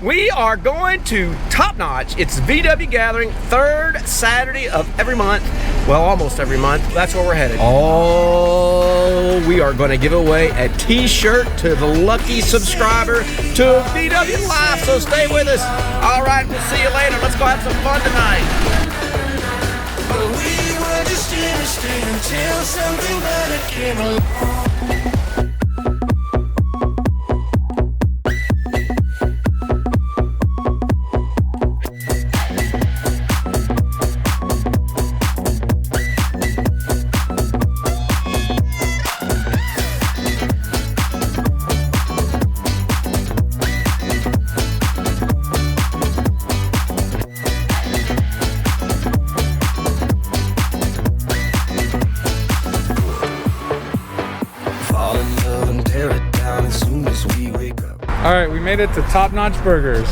We are going to Top Notch. It's VW Gathering, third Saturday of every month. Well, almost every month. That's where we're headed. Oh, we are going to give away a t-shirt to the lucky subscriber to VW Live, so stay with us. All right, we'll see you later. Let's go have some fun tonight. We were just innocent until something better came along. All right, we made it to Top Notch Burgers.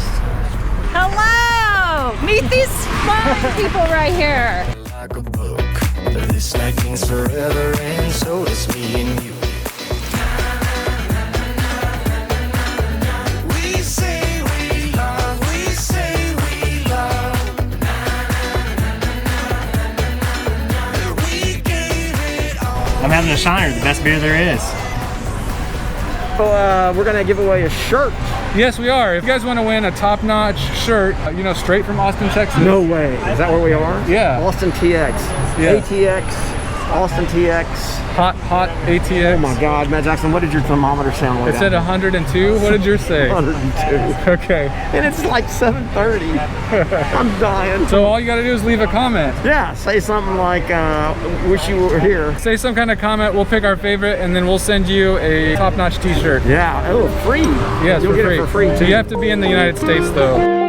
Hello! Meet these fun people right here. Like a book, this night means forever, and so does me and you. We say we love, we say we love. We gave it all. I'm having a Shiner, the best beer there is. We're going to give away a shirt. Yes, we are. If you guys want to win a Top Notch shirt, you know, straight from Austin, Texas. No way. Is that where we are? Yeah. Austin TX. Yeah. ATX. Austin TX. Hot ATX. Oh my God, Matt Jackson, what did your thermometer sound like? It said 102. What did yours say? 102. Okay. And it's like 7:30. I'm dying. So all you got to do is leave a comment. Yeah, say something like, wish you were here. Say some kind of comment. We'll pick our favorite, and then we'll send you a Top Notch t-shirt. Yeah, oh, free. Yes, You'll for get free. it for free So too. you have to be in the United States, though.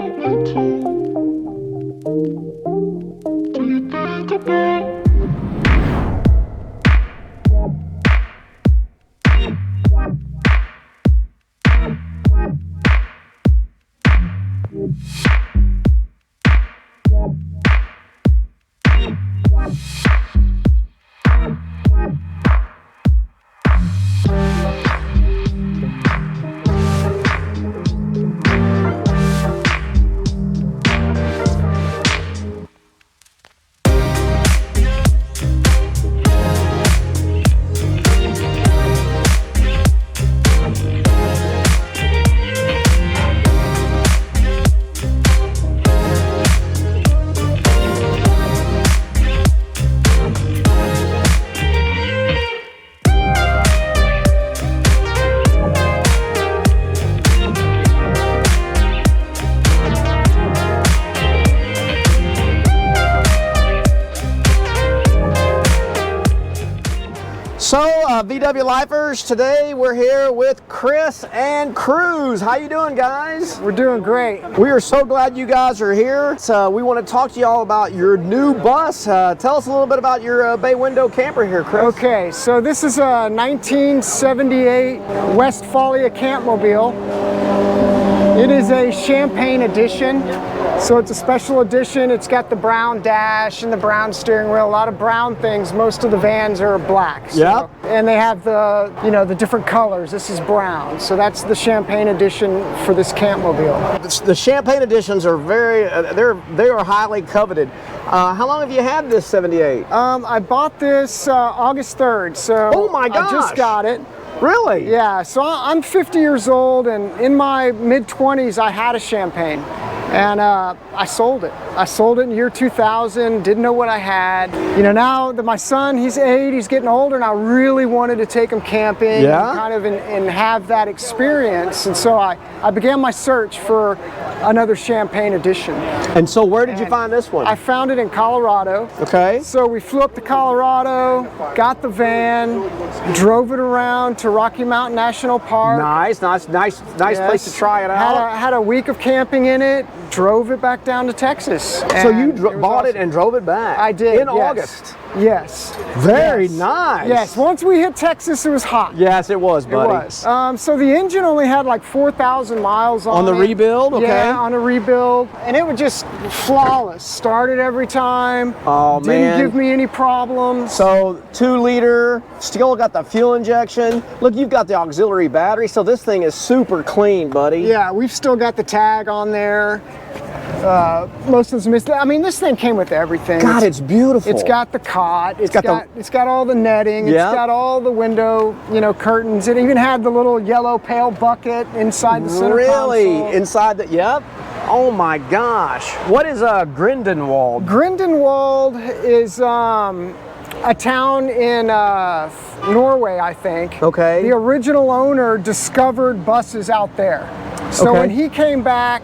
So, VW Lifers, today we're here with Chris and Cruz. How you doing, guys? We're doing great. We are so glad you guys are here. So we want to talk to you all about your new bus. Tell us a little bit about your bay window camper here, Chris. Okay, so this is a 1978 Westfalia Campmobile. It is a Champagne edition. So it's a special edition. It's got the brown dash and the brown steering wheel, a lot of brown things. Most of the vans are black. So, Yep. and they have the, you know, the different colors. This is brown. So that's the Champagne edition for this Campmobile. The Champagne editions are they are highly coveted. How long have you had this 78? I bought this August 3rd. So Oh my I just gosh. got it. Really? Yeah, so I'm 50 years old, and in my mid-20s I had a Champagne, and I sold it. I sold it in the year 2000, didn't know what I had. You know, now that my son, he's 8, he's getting older, and I really wanted to take him camping Yeah? and kind of and have that experience, and so I began my search for another Champagne edition. And so where did you And find this one? I found it in Colorado. Okay. So we flew up to Colorado, got the van, drove it around to Rocky Mountain National Park. Nice place to try it out. Had a week of camping in it, drove it back down to Texas. So you and was bought it awesome. and drove it back? I did, In yes. August? West. Yes. Very Yes. nice. Yes. Once we hit Texas, it was hot. Yes, it was, It buddy. was. So the engine only had like 4,000 miles on On the it. rebuild? Okay. Yeah, on a rebuild. And it was just flawless. Started every time. Oh, Didn't man. give me any problems. So 2-liter, still got the fuel injection. Look, you've got the auxiliary battery, so this thing is super clean, buddy. Yeah, we've still got the tag on there. Most of them, I mean, this thing came with everything. God, it's beautiful. It's got the cot. It's got got the- it's got all the netting. Yep. It's got all the window, curtains. It even had the little yellow pail bucket inside the center really console. inside the. Yep. Oh my gosh. What is Grindelwald? Grindelwald is a town in Norway, I think. Okay. The original owner discovered buses out there. So Okay. when he came back,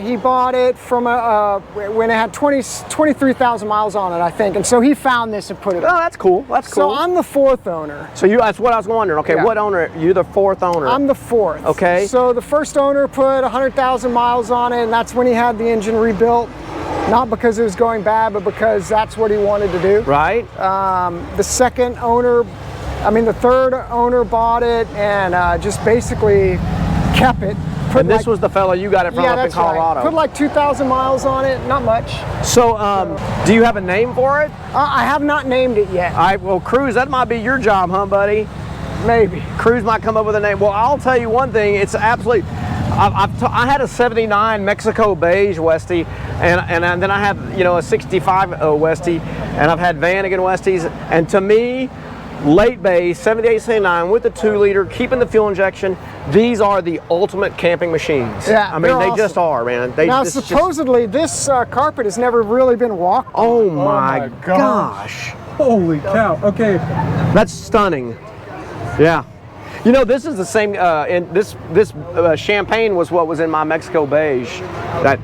he bought it from when it had 23,000 miles on it, I think. And so he found this and put it Oh, on. that's cool. That's So cool. I'm the fourth owner. So that's what I was wondering. Okay, Yeah. what owner? You're the fourth owner. I'm the fourth. Okay. So the first owner put 100,000 miles on it, and that's when he had the engine rebuilt. Not because it was going bad, but because that's what he wanted to do. right. The second owner, the third owner bought it and just basically kept it. Put And this was the fella you got it from yeah, up in that's Colorado. right. Put like 2,000 miles on it, not much. So, do you have a name for it? I have not named it yet. All right. Well, Cruz, that might be your job, huh, buddy? Maybe. Cruz might come up with a name. Well, I'll tell you one thing. It's absolutely. I had a '79 Mexico beige Westie, and then I have a '65 Westie, and I've had Vanagon Westies, and to me, late beige 78, 79 with the 2-liter, keeping the fuel injection. These are the ultimate camping machines. Yeah, I mean they're they awesome. just are, man. Now, this is just- supposedly, this carpet has never really been walked. oh my my gosh. Holy cow. Okay. That's stunning. Yeah. This is the same. And this champagne was what was in my Mexico beige. That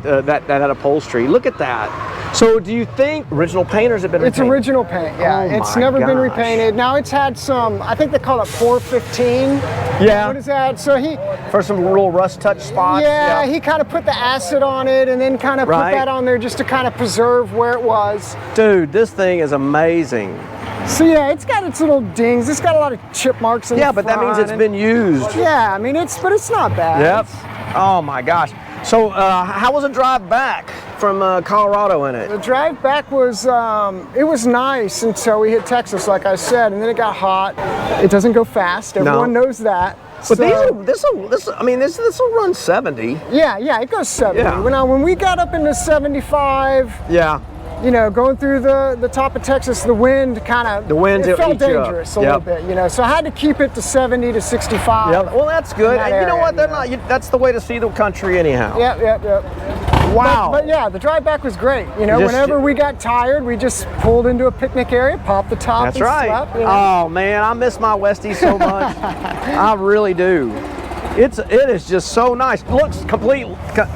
had upholstery. Look at that. So, do you think original painters have been? It's repainted? original paint, yeah. Oh It's my never been gosh. repainted. Now it's had some, I think they call it 415. Yeah. What is that? So he, For some real rust touch spots. yeah, he kind of put the acid on it and then kind of Right. put that on there just to kind of preserve where it was. Dude, this thing is amazing. So yeah, it's got its little dings. It's got a lot of chip marks in Yeah, the but that means front it's and- been used. Yeah, but it's not bad. Yep. Oh my gosh. So, how was the drive back from Colorado in The it? drive back was, it was nice until we hit Texas, like I said, and then it got hot. It doesn't go fast. Everyone knows that. But So- this will run 70. Yeah, it goes 70. Yeah. When we got up into 75, Yeah. going through the top of Texas, the wind winds, it it'll felt eat you up. dangerous a Yep. little bit, so I had to keep it to 70 to 65. Yeah, well, that's good. that And you know area, what? They're yeah. not. That's the way to see the country, anyhow. Yep. Wow. But yeah, the drive back was great. Just- Whenever we got tired, we just pulled into a picnic area, popped the top, That's and right. slept. Oh man, I miss my Westies so much. I really do. It is just so nice. It looks complete,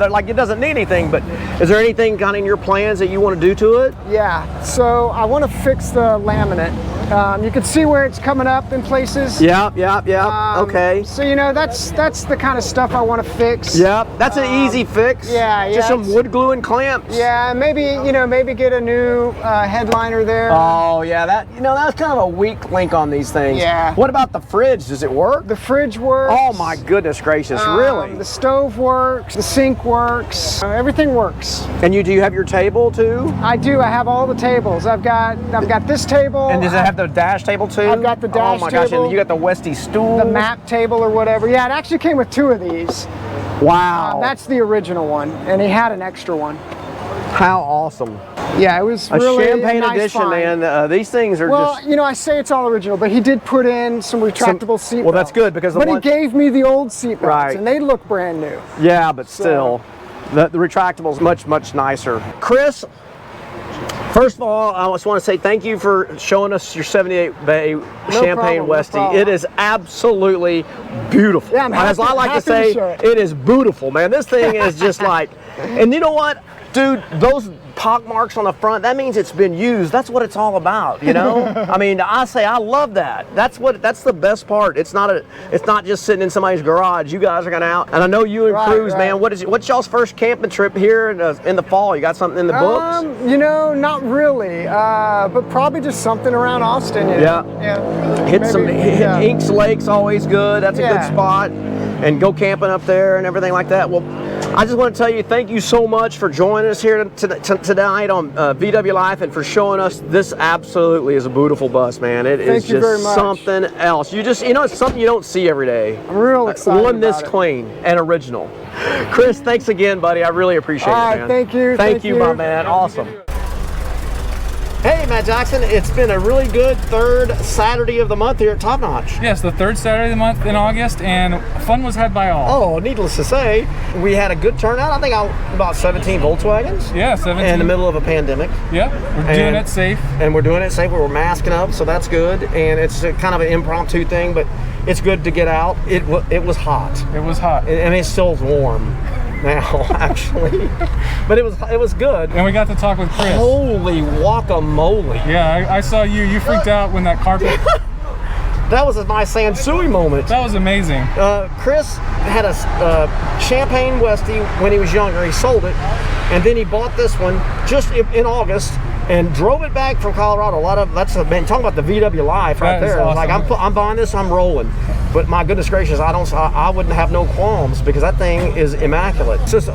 like it doesn't need anything. But is there anything kind of in your plans that you want to do to it? Yeah. So I want to fix the laminate. You can see where it's coming up in places. Yeah. Okay. So that's the kind of stuff I want to fix. Yep. That's an easy fix. yeah, Just some it's- wood glue and clamps. Yeah, maybe get a new headliner there. Oh yeah, that's kind of a weak link on these things. Yeah. What about the fridge? Does it work? The fridge works. Oh my goodness gracious, really? The stove works. The sink works. Everything works. And do you have your table too? I do. I have all the tables. I've got this table. And does it have the dash table too? I've got the dash Oh my gosh, table. and you got the Westie stool. the map table or whatever. Yeah, it actually came with two of these. Wow. That's the original one, and he had an extra one. how awesome. Yeah, it was A really champagne nice edition, find. man. These things are Well, just. I say it's all original, but he did put in some retractable seat well, that's belts. good because the But one- he gave me the old seat belts, Right. and they look brand new. Yeah, but still, the retractable is much nicer. Chris, first of all, I just want to say thank you for showing us your 78 Bay Champagne problem, no Westie. problem. It is absolutely beautiful. Yeah, I'm As I happy- like to happy to say, show it. it is beautiful, man. This thing is just like, and you know what, dude? pock marks on the front, that means it's been used. That's what it's all about, you know? I mean, I love that. That's the best part. It's not just sitting in somebody's garage. You guys are going out, and I know you and Right, Cruz, right. man. What's y'all's first camping trip here in the fall? You got something in the books? You know, not really, but probably just something around Austin. You know? Yeah. Hit some yeah. Inks Lake's always good. That's a good Yeah. spot, and go camping up there and everything like that. Well, I just want to tell you, thank you so much for joining us here tonight on VW Life, and for showing us this. Absolutely is a beautiful bus, man. It is Thank you just very much. something else. It's something you don't see every day. I'm real excited. One this about it. clean and original. Chris, thanks again, buddy. I really appreciate All it, right, man. thank you, Thank thank you, you. my man. Awesome. Hey, Matt Jackson, it's been a really good third Saturday of the month here at Top Notch. Yes, the third Saturday of the month in August, and fun was had by all. Oh, needless to say, we had a good turnout. I think about 17 Volkswagens Yeah, 17. in the middle of a pandemic. Yeah, we're doing And- it safe. And we're doing it safe. We're masking up, so that's good. And it's a kind of an impromptu thing, but it's good to get out. It was hot. It was hot. I mean, it's still warm now, actually. But it was good. And we got to talk with Chris. Holy guacamole. Yeah, I saw you. You freaked out when that carpet. That was my Sansui moment. That was amazing. Chris had a Champagne Westie when he was younger. He sold it, and then he bought this one just in August and drove it back from Colorado. Man, talking about the VW Life right That is there. awesome. Like I'm buying this, I'm rolling. But my goodness gracious, I wouldn't have no qualms because that thing is immaculate. It's just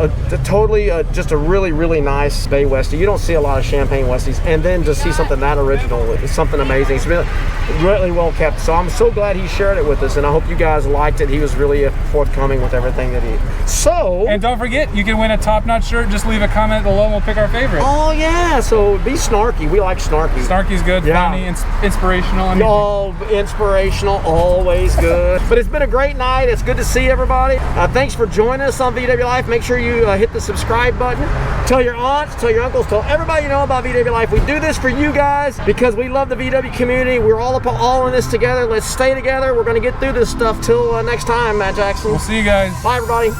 just a really, really nice Bay Westie. You don't see a lot of Champagne Westies, and then to see something that original is something amazing. It's really well kept. So I'm so glad he shared it with us, and I hope you guys liked it. He was really forthcoming with everything that he. So. And don't forget, you can win a top-notch shirt. Just leave a comment below and we'll pick our favorite. Oh yeah, so be snarky. We like snarky. Snarky's good, Yeah. funny, inspirational. I mean, All inspirational, always good. But it's been a great night. It's good to see everybody. Thanks for joining us on VW Life. Make sure you hit the subscribe button. Tell your aunts, tell your uncles, tell everybody you know about VW Life. We do this for you guys because we love the VW community. We're all in this together. Let's stay together. We're going to get through this stuff till next time, Matt Jackson. we'll see you guys. Bye, everybody.